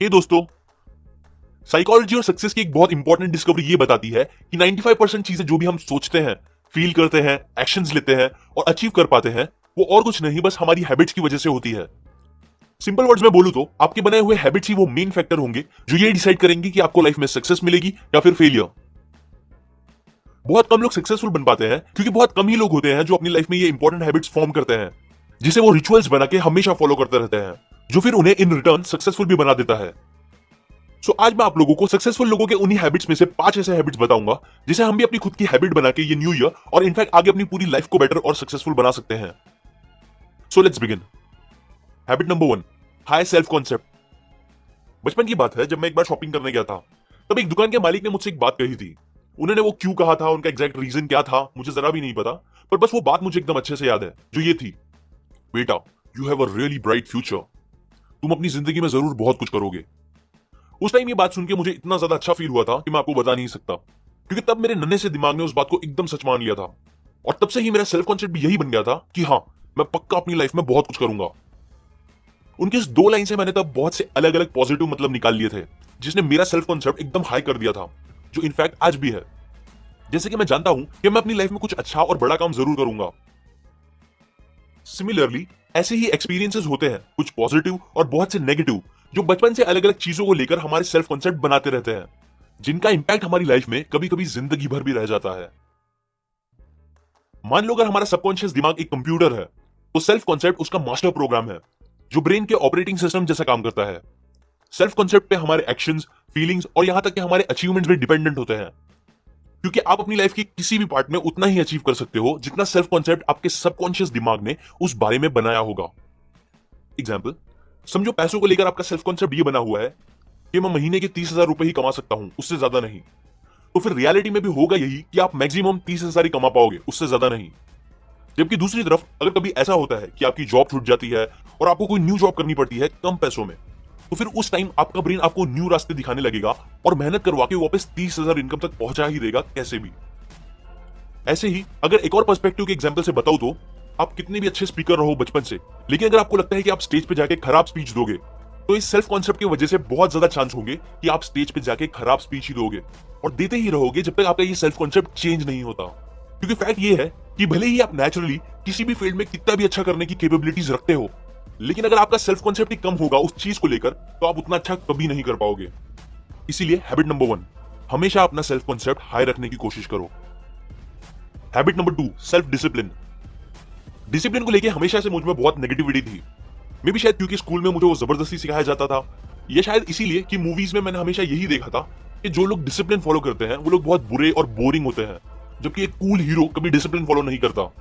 हे दोस्तों, साइकोलॉजी और सक्सेस की एक बहुत इंपॉर्टेंट डिस्कवरी ये बताती है कि 95% चीजें जो भी हम सोचते हैं, फील करते हैं, एक्शंस लेते हैं और अचीव कर पाते हैं, वो और कुछ नहीं बस हमारी हैबिट्स की वजह से होती है। सिंपल वर्ड्स में बोलूं तो आपके बनाए हुए हैबिट्स ही वो मेन फैक्टर होंगे जो ये डिसाइड करेंगे कि आपको लाइफ में सक्सेस मिलेगी या फिर फेलियर। बहुत कम लोग सक्सेसफुल बन पाते हैं क्योंकि बहुत कम ही लोग होते हैं जो अपनी लाइफ में ये इंपॉर्टेंट हैबिट्स फॉर्म करते हैं, जिसे वो रिचुअल्स बना के हमेशा फॉलो करते रहते हैं, जो फिर उन्हें इन रिटर्न सक्सेसफुल भी बना देता है। आज मैं आप लोगों को सक्सेसफुल लोगों के उन्हीं हैबिट्स में से 5 ऐसे हैबिट्स बताऊंगा जिसे हम भी अपनी खुद की हैबिट बना के ये न्यू ईयर और इनफैक्ट आगे अपनी पूरी लाइफ को बेटर और सक्सेसफुल बना सकते हैं। Let's begin. Habit number 1, high self concept. बचपन की बात है, जब मैं एक बार शॉपिंग करने गया था, तब एक दुकान के मालिक ने मुझसे एक बात कही थी। उन्होंने वो क्यों कहा था, उनका एग्जैक्ट रीजन क्या था, मुझे जरा भी नहीं पता, पर बस वो बात मुझे एकदम अच्छे से याद है, जो ये थी, बेटा, you have a really bright future. तुम अपनी जिंदगी में जरूर बहुत कुछ करोगे। उस टाइम ये बात सुन के मुझे इतना ज्यादा अच्छा फील हुआ था कि मैं आपको बता नहीं सकता, क्योंकि तब मेरे नन्हे से दिमाग ने उस बात को एकदम सच मान लिया था। और तब से ही मेरा सेल्फ कॉन्सेप्ट भी यही बन गया था कि हाँ, मैं पक्का अपनी लाइफ में बहुत कुछ करूंगा। उनकी इस 2 लाइन से मैंने तब बहुत से अलग अलग पॉजिटिव मतलब निकाल लिए थे, जिसने मेरा सेल्फ कॉन्सेप्ट एकदम हाई कर दिया था, जो इनफैक्ट आज भी है। जैसे कि मैं जानता हूं कि मैं अपनी लाइफ में कुछ अच्छा और बड़ा काम जरूर करूंगा। सिमिलरली ऐसे ही एक्सपीरियंसेस होते हैं, कुछ पॉजिटिव और बहुत से नेगेटिव, जो बचपन से अलग अलग चीजों को लेकर हमारे सेल्फ कॉन्सेप्ट बनाते रहते हैं, जिनका इंपैक्ट हमारी लाइफ में कभी कभी जिंदगी भर भी रह जाता है। मान लो अगर हमारा सबकॉन्शियस दिमाग एक कंप्यूटर है, तो सेल्फ कॉन्सेप्ट उसका मास्टर प्रोग्राम है, जो ब्रेन के ऑपरेटिंग सिस्टम जैसा काम करता है। सेल्फ कॉन्सेप्ट पे हमारे एक्शंस, फीलिंग्स और यहां तक कि हमारे अचीवमेंट्स भी डिपेंडेंट होते हैं, क्योंकि आप अपनी लाइफ की किसी भी पार्ट में उतना ही अचीव कर सकते हो जितना सेल्फ कॉन्सेप्ट आपके सबकॉन्शियस दिमाग ने उस बारे में बनाया होगा। एग्जाम्पल, समझो पैसों को लेकर आपका सेल्फ कॉन्सेप्ट ये बना हुआ है कि मैं महीने के 30,000 रुपए ही कमा सकता हूं, उससे ज्यादा नहीं। तो फिर रियलिटी में भी होगा यही कि आप मैक्सिमम 30,000 ही कमा पाओगे, उससे ज्यादा नहीं। जबकि दूसरी तरफ अगर कभी ऐसा होता है कि आपकी जॉब छूट जाती है और आपको कोई न्यू जॉब करनी पड़ती है कम पैसों में, तो फिर उस टाइम आपका ब्रेन आपको न्यू रास्ते दिखाने लगेगा और मेहनत करवा के वापस 30,000 इनकम तक पहुंचा ही देगा कैसे भी। ऐसे ही अगर एक और पर्सपेक्टिव के एग्जांपल से बताऊं तो आप कितने भी अच्छे स्पीकर रहो बचपन से, लेकिन अगर आपको लगता है कि आप स्टेज पे जाके खराब स्पीच दोगे, तो इस सेल्फ कॉन्सेप्ट की वजह से बहुत ज्यादा चांस होंगे कि आप स्टेज पे जाके खराब स्पीच ही दोगे और देते ही रहोगे जब तक आपका ये सेल्फ कॉन्सेप्ट चेंज नहीं होता। क्योंकि फैक्ट ये है कि भले ही आप नेचुरली किसी भी फील्ड में कितना भी अच्छा करने की कैपेबिलिटीज रखते हो, लेकिन अगर आपका सेल्फ कॉन्सेप्ट ही कम होगा उस चीज को लेकर, तो आप उतना अच्छा कभी नहीं कर पाओगे। इसीलिए हैबिट नंबर 1, हमेशा अपना सेल्फ कॉन्सेप्ट हाई रखने की कोशिश करो। Habit number 2, self discipline. Discipline को लेके हमेशा से मुझ में बहुत नेगेटिविटी थी। मे भी शायद क्योंकि स्कूल में मुझे वो जबरदस्ती सिखाया जाता था, या शायद इसीलिए कि मूवीज में मैंने हमेशा यही देखा था कि जो लोग डिसिप्लिन फॉलो करते हैं वो लोग बहुत बुरे और बोरिंग होते हैं, जबकि एक कूल हीरो कभी डिसिप्लिन फॉलो नहीं करता।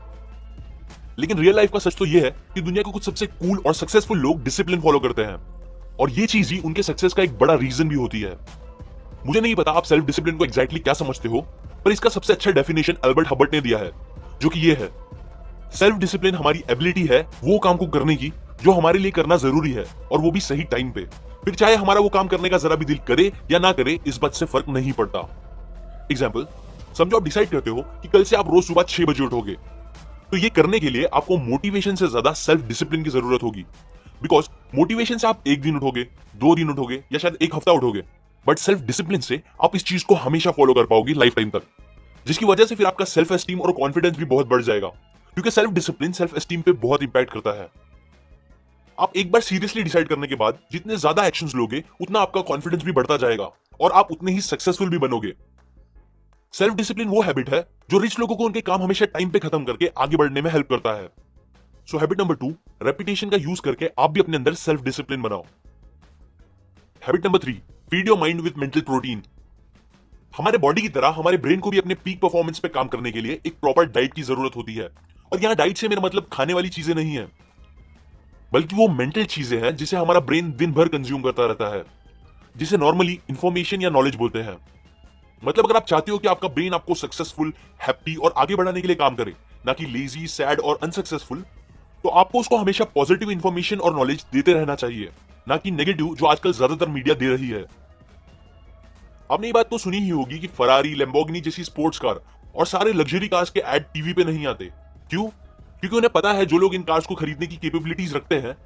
लेकिन रियल लाइफ का सच तो ये है कि दुनिया के कुछ सबसे कूल और सक्सेसफुल लोग डिसिप्लिन फॉलो करते हैं, और ये चीज ही उनके सक्सेस का एक बड़ा रीजन भी होती है। मुझे नहीं पता आप सेल्फ डिसिप्लिन को एग्जैक्टली क्या समझते हो, पर इसका सबसे अच्छा डेफिनेशन अल्बर्ट हबर्ट ने दिया है, जो कि ये है, सेल्फ डिसिप्लिन हमारी एबिलिटी है वो काम को करने की जो हमारे लिए करना जरूरी है, और वो भी सही टाइम पे। फिर चाहे हमारा वो काम करने का जरा भी दिल करे या ना करे, इस बात से फर्क नहीं पड़ता। एग्जाम्पल, समझो आप डिसाइड करते हो कि कल से आप रोज सुबह 6 बजे उठोगे, तो ये करने के लिए आपको मोटिवेशन से ज्यादा सेल्फ डिसिप्लिन की जरूरत होगी। बिकॉज मोटिवेशन से आप एक दिन उठोगे, 2 दिन उठोगे या शायद एक हफ्ता उठोगे, बट सेल्फ डिसिप्लिन से आप इस चीज को हमेशा फॉलो कर पाओगे लाइफ टाइम तक, जिसकी वजह से फिर आपका सेल्फ एस्टीम और कॉन्फिडेंस भी बहुत बढ़ जाएगा, क्योंकि सेल्फ डिसिप्लिन सेल्फ एस्टीम पे बहुत इंपैक्ट करता है। आप एक बार सीरियसली डिसाइड करने के बाद जितने ज्यादा एक्शंस लोगे उतना आपका कॉन्फिडेंस भी बढ़ता जाएगा और आप उतने ही सक्सेसफुल भी बनोगे। सेल्फ डिसिप्लिन वो हैबिट है जो रिच लोगों को उनके काम हमेशा टाइम पे खत्म करके आगे बढ़ने में हेल्प करता है। हैबिट नंबर 2, रेपिटेशन का यूज करके आप भी अपने अंदर सेल्फ डिसिप्लिन बनाओ। Habit number 3, feed your mind with mental protein. हमारे बॉडी की तरह हमारे ब्रेन को भी अपने पीक परफॉर्मेंस पे काम करने के लिए एक प्रॉपर डाइट की जरूरत होती है, और यहाँ डाइट से मेरा मतलब खाने वाली चीजें नहीं है, बल्कि वो मेंटल चीजें हैं जिसे हमारा ब्रेन दिन भर कंज्यूम करता रहता है, जिसे नॉर्मली इंफॉर्मेशन या नॉलेज बोलते हैं। मतलब अगर आप चाहते हो कि आपका ब्रेन आपको सक्सेसफुल, हैप्पी और आगे बढ़ाने के लिए काम करे, ना कि लेजी, सैड और अनसक्सेसफुल, तो आपको उसको हमेशा पॉजिटिव इंफॉर्मेशन और नॉलेज देते रहना चाहिए, ना कि नेगेटिव जो आजकल ज्यादातर मीडिया दे रही है। आपने ये बात तो सुनी ही होगी कि फरारी, लैम्बोर्गिनी जैसी स्पोर्ट्स कार और सारे लग्जरी कार्स के एड टीवी पे नहीं आते। क्यों? क्योंकि उन्हें पता है जो लोग इन कार्स को खरीदने की कैपेबिलिटीज रखते हैं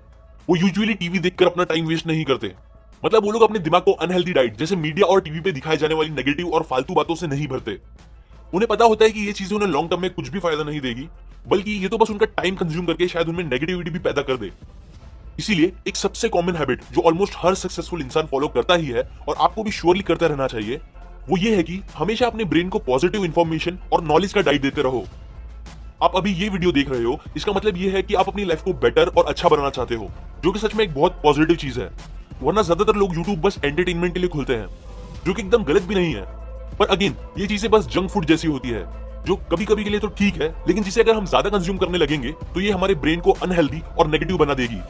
वो यूजुअली टीवी देखकर अपना टाइम वेस्ट नहीं करते, मतलब वो लोग अपने दिमाग को अनहेल्दी डाइट जैसे मीडिया और टीवी पे दिखाई जाने वाली नेगेटिव और फालतू बातों से नहीं भरते। उन्हें पता होता है कि ये चीजें उन्हें लॉन्ग टर्म में कुछ भी फायदा नहीं देगी, बल्कि ये तो बस उनका टाइम कंज्यूम करके शायद उनमें नेगेटिविटी भी पैदा कर दे। इसीलिए एक सबसे कॉमन हैबिट जो ऑलमोस्ट हर सक्सेसफुल इंसान फॉलो करता ही है और आपको भी श्योरली करते रहना चाहिए, वो ये है कि हमेशा अपने ब्रेन को पॉजिटिव इंफॉर्मेशन और नॉलेज का डाइट देते रहो। आप अभी ये वीडियो देख रहे हो, इसका मतलब ये है कि आप अपनी लाइफ को बेटर और अच्छा बनाना चाहते हो, जो कि सच में एक बहुत पॉजिटिव चीज है। वरना ज्यादातर लोग यूट्यूब बस एंटरटेनमेंट के लिए खुलते हैं, जो कि एकदम गलत भी नहीं है। पर अगेन ये चीजें बस जंक फूड जैसी होती है, जो कभी कभी के लिए तो ठीक है, लेकिन जिसे अगर हम ज्यादा कंज्यूम करने लगेंगे तो ये हमारे ब्रेन को अनहेल्दी और नेगेटिव बना देगी,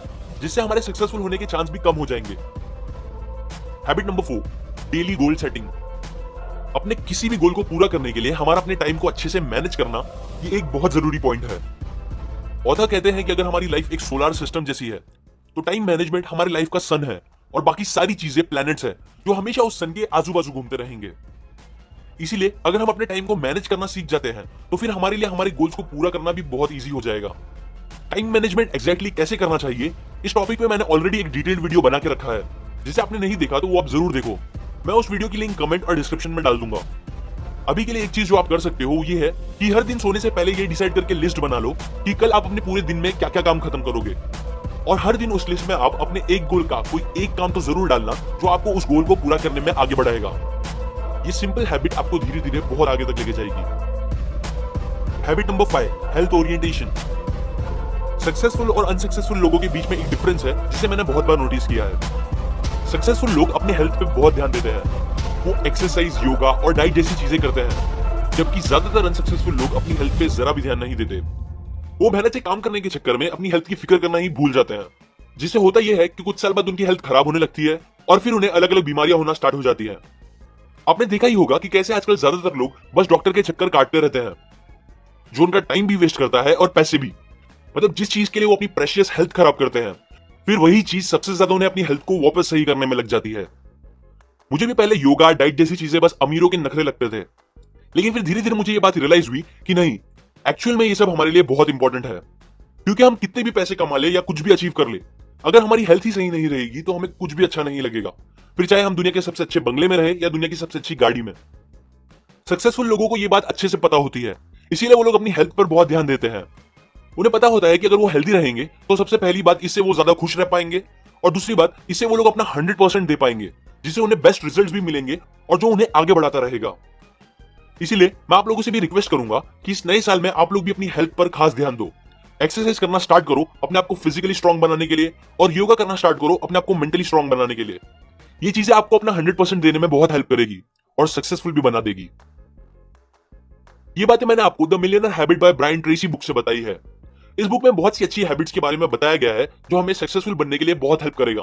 जिससे हमारे सक्सेसफुल होने के चांस भी कम हो जाएंगे। Habit number 4, daily goal setting. अपने किसी भी गोल को पूरा करने के लिए हमारा अपने टाइम को अच्छे से मैनेज करना, ये एक बहुत जरूरी पॉइंट है। ऑथर कहते हैं कि अगर हमारी लाइफ एक सोलर सिस्टम जैसी है, तो टाइम मैनेजमेंट हमारी लाइफ का सन है और बाकी सारी चीजें प्लैनेट्स है, जो हमेशा उस सन के आजू बाजू घूमते रहेंगे। इसीलिए अगर हम अपने टाइम को मैनेज करना सीख जाते हैं, तो फिर हमारे लिए हमारे गोल्स को पूरा करना भी बहुत ईजी हो जाएगा। टाइम मैनेजमेंट एग्जैक्टली कैसे करना चाहिए, इस टॉपिक पे मैंने ऑलरेडी एक डिटेल्ड वीडियो बना के रखा है, जिसे आपने नहीं देखा तो वो आप जरूर देखो। मैं उस वीडियो की लिंक कमेंट और डिस्क्रिप्शन में डाल दूंगा। अभी के लिए एक चीज जो आप कर सकते हो ये है कि हर दिन सोने से पहले ये डिसाइड करके लिस्ट बना लो कि कल आप अपने पूरे दिन में क्या क्या काम खत्म करोगे, और हर दिन उस लिस्ट में आप अपने एक गोल का कोई एक काम तो जरूर डालना जो आपको उस गोल को पूरा करने में आगे बढ़ाएगा। ये सिंपल हैबिट आपको धीरे धीरे बहुत आगे तक लेके जाएगी। Habit number 5, health orientation. Successful और अनसक्सेसफुल लोगों के बीच में एक डिफरेंस है जिसे मैंने बहुत बार नोटिस किया है। सक्सेसफुल लोग अपने हेल्थ पे बहुत ध्यान देते हैं, वो एक्सरसाइज, योगा और डाइट जैसी चीजें करते हैं, जबकि ज्यादातर अनसक्सेसफुल लोग अपनी हेल्थ पे जरा भी ध्यान नहीं देते। वो मेहनत से काम करने के चक्कर में अपनी हेल्थ की फिक्र करना ही भूल जाते हैं, जिससे होता यह है कि कुछ साल बाद उनकी हेल्थ खराब होने लगती है और फिर उन्हें अलग अलग बीमारियां होना स्टार्ट हो जाती है। आपने देखा ही होगा कि कैसे आजकल ज्यादातर लोग बस डॉक्टर के चक्कर काटते रहते हैं, जो उनका टाइम भी वेस्ट करता है और पैसे भी। मतलब जिस चीज के लिए वो अपनी प्रेशियस हेल्थ खराब करते हैं, फिर वही चीज सबसे ज्यादा उन्हें अपनी हेल्थ को वापस सही करने में लग जाती है। मुझे भी पहले योगा, डाइट जैसी चीजें बस अमीरों के नखरे लगते थे, लेकिन फिर धीरे धीरे मुझे ये बात रियलाइज हुई कि नहीं, एक्चुअल में ये सब हमारे लिए बहुत इंपॉर्टेंट है। क्योंकि हम कितने भी पैसे कमा ले या कुछ भी अचीव कर ले, अगर हमारी हेल्थ ही सही नहीं रहेगी तो हमें कुछ भी अच्छा नहीं लगेगा, फिर चाहे हम दुनिया के सबसे अच्छे बंगले में रहे या दुनिया की सबसे अच्छी गाड़ी में। सक्सेसफुल लोगों को ये बात अच्छे से पता होती है, इसीलिए वो लोग अपनी हेल्थ पर बहुत ध्यान देते हैं। उन्हें पता होता है कि अगर वो हेल्दी रहेंगे तो सबसे पहली बात, इससे वो ज्यादा खुश रह पाएंगे, और दूसरी बात, इससे वो लोग अपना 100% दे पाएंगे, जिससे उन्हें बेस्ट रिजल्ट्स भी मिलेंगे और जो उन्हें आगे बढ़ाता रहेगा। इसीलिए मैं आप लोगों से भी रिक्वेस्ट करूंगा कि इस नए साल में आप लोग भी अपनी हेल्थ पर खास ध्यान दो। एक्सरसाइज करना स्टार्ट करो अपने आप को फिजिकली स्ट्रांग बनाने के लिए, और योगा करना स्टार्ट करो अपने आप को मेंटली स्ट्रांग बनाने के लिए। ये चीजें आपको अपना 100% देने में बहुत हेल्प करेगी और सक्सेसफुल भी बना देगी। ये बातें मैंने आपको the millionaire habit by Brian Tracy book से बताई है। इस बुक में बहुत सी अच्छी हैबिट्स के बारे में बताया गया है जो हमें सक्सेसफुल बनने के लिए बहुत हेल्प करेगा।